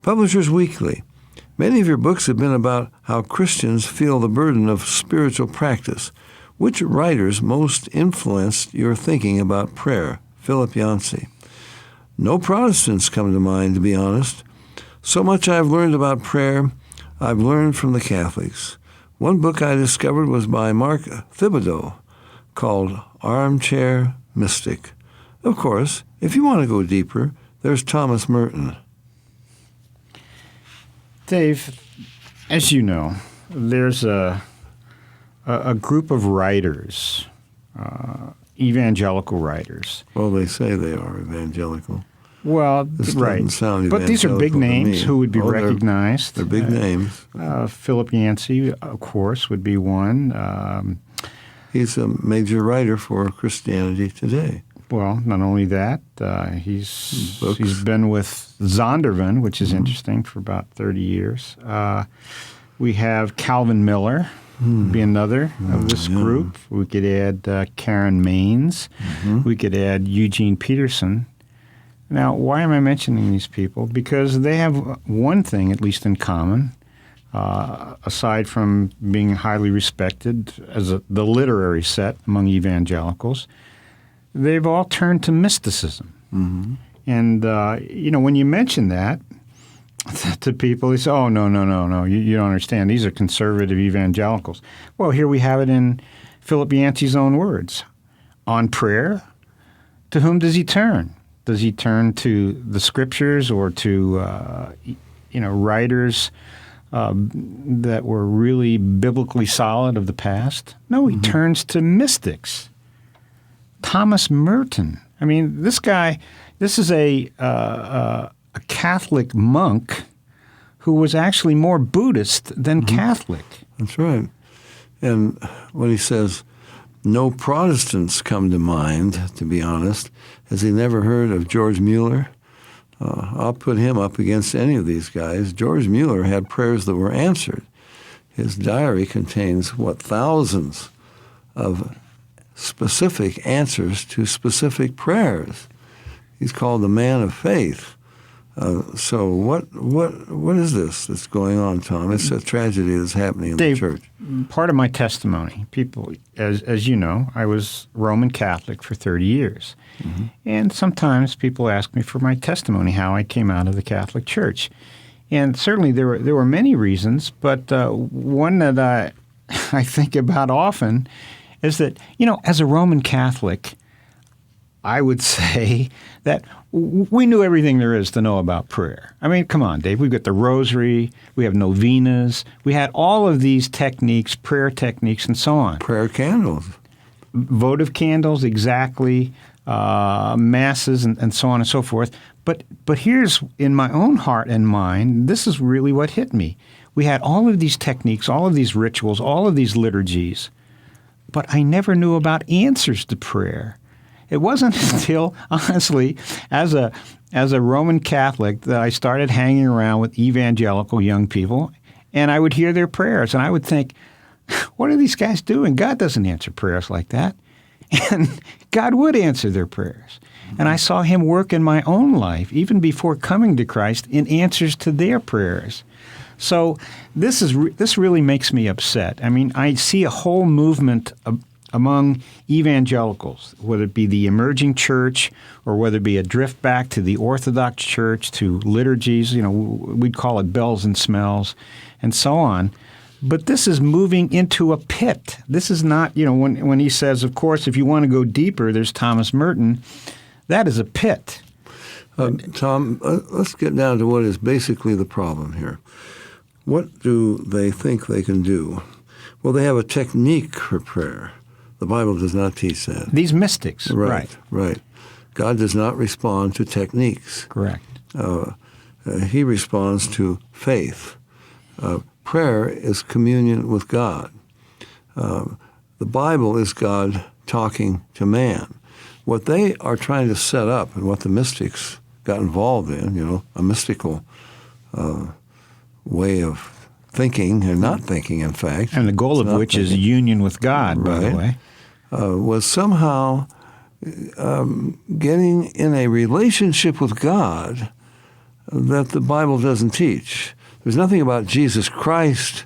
Publishers Weekly. Many of your books have been about how Christians feel the burden of spiritual practice. Which writers most influenced your thinking about prayer? Philip Yancey. No Protestants come to mind, to be honest. So much I've learned about prayer, I've learned from the Catholics. One book I discovered was by Mark Thibodeau called Armchair Mystic. Of course, if you want to go deeper, there's Thomas Merton. Dave, as you know, there's a group of writers, evangelical writers. Well, they say they are evangelical. Well, this right. doesn't sound but these are big names who would be recognized. They're big names. Philip Yancey, of course, would be one. He's a major writer for Christianity Today. Well, not only that, he's been with Zondervan, which is interesting, for about 30 years. We have Calvin Miller, be another of this group. We could add Karen Maines. We could add Eugene Peterson. Now, why am I mentioning these people? Because they have one thing, at least in common, aside from being highly respected as the literary set among evangelicals. They've all turned to mysticism. And, when you mention that to people, they say, oh, no, you don't understand. These are conservative evangelicals. Well, here we have it in Philip Yancey's own words. On prayer, to whom does he turn? Does he turn to the Scriptures or to, writers that were really biblically solid of the past? No, he turns to mystics. Thomas Merton. I mean, this is a Catholic monk who was actually more Buddhist than Catholic. That's right. And when he says, no Protestants come to mind, to be honest, has he never heard of George Mueller? I'll put him up against any of these guys. George Mueller had prayers that were answered. His diary contains, thousands of specific answers to specific prayers. He's called the man of faith. So what is this that's going on, Tom? It's a tragedy that's happening in Dave, the church. Part of my testimony, people, as you know, I was Roman Catholic for 30 years. And sometimes people ask me for my testimony, how I came out of the Catholic Church. And certainly there were many reasons, but one that I think about often is that, as a Roman Catholic, I would say that we knew everything there is to know about prayer. I mean, come on, Dave. We've got the rosary. We have novenas. We had all of these techniques, prayer techniques, and so on. Prayer candles. Votive candles, exactly. Masses, and so on and so forth. But here's, in my own heart and mind, this is really what hit me. We had all of these techniques, all of these rituals, all of these liturgies, but I never knew about answers to prayer. It wasn't until, honestly, as a Roman Catholic that I started hanging around with evangelical young people, and I would hear their prayers, and I would think, what are these guys doing? God doesn't answer prayers like that. And God would answer their prayers. And I saw him work in my own life, even before coming to Christ, in answers to their prayers. So this really makes me upset. I mean, I see a whole movement among evangelicals, whether it be the emerging church or whether it be a drift back to the Orthodox Church, to liturgies, we'd call it bells and smells, and so on. But this is moving into a pit. This is not, when he says, of course, if you want to go deeper, there's Thomas Merton, that is a pit. Tom, let's get down to what is basically the problem here. What do they think they can do? Well, they have a technique for prayer. The Bible does not teach that. These mystics. Right. God does not respond to techniques. Correct. He responds to faith. Prayer is communion with God. The Bible is God talking to man. What they are trying to set up and what the mystics got involved in, a mystical way of thinking and not thinking, in fact. And the goal of which is union with God, by the way. Was somehow getting in a relationship with God that the Bible doesn't teach. There's nothing about Jesus Christ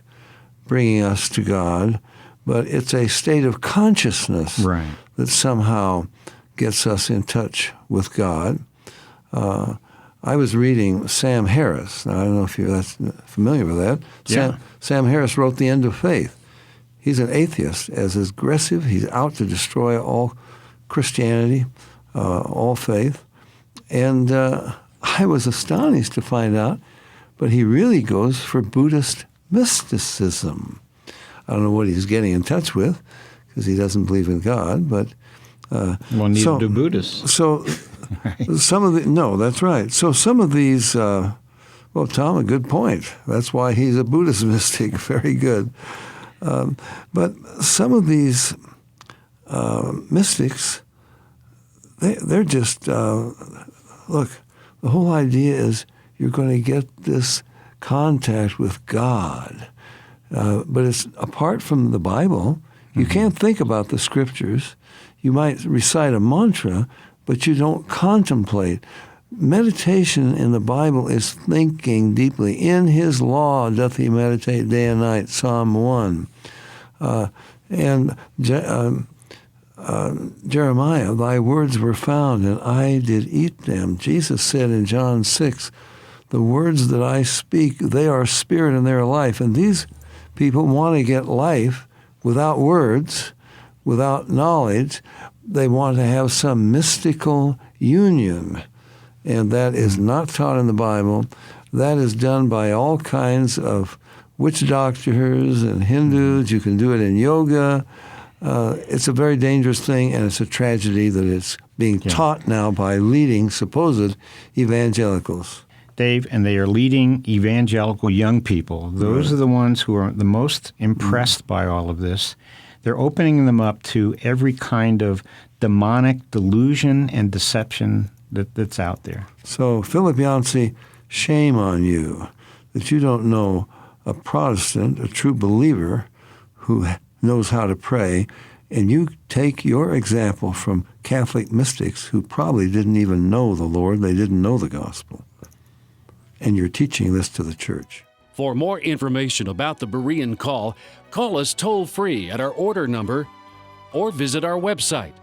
bringing us to God, but it's a state of consciousness that somehow gets us in touch with God. I was reading Sam Harris. Now, I don't know if you're familiar with that. Yeah. Sam Harris wrote The End of Faith. He's an atheist, as aggressive. He's out to destroy all Christianity, all faith. And I was astonished to find out, but he really goes for Buddhist mysticism. I don't know what he's getting in touch with, because he doesn't believe in God, but... well, neither do Buddhists. So that's right. So some of these, well, Tom, a good point. That's why he's a Buddhist mystic. Very good. But some of these mystics, they're just, look, the whole idea is you're going to get this contact with God. But it's apart from the Bible. You can't think about the Scriptures. You might recite a mantra, but you don't contemplate. Meditation in the Bible is thinking deeply. In his law doth he meditate day and night, Psalm 1. Jeremiah, thy words were found, and I did eat them. Jesus said in John 6, the words that I speak, they are spirit and they are life. And these people want to get life without words, without knowledge. They want to have some mystical union, and that is not taught in the Bible. That is done by all kinds of witch doctors and Hindus. You can do it in yoga. It's a very dangerous thing, and it's a tragedy that it's being taught now by leading supposed evangelicals. Dave, and they are leading evangelical young people. Those are the ones who are the most impressed by all of this. They're opening them up to every kind of demonic delusion and deception that's out there. So, Philip Yancey, shame on you that you don't know a Protestant, a true believer who knows how to pray, and you take your example from Catholic mystics who probably didn't even know the Lord, they didn't know the gospel. And you're teaching this to the church. For more information about the Berean call us toll-free at our order number or visit our website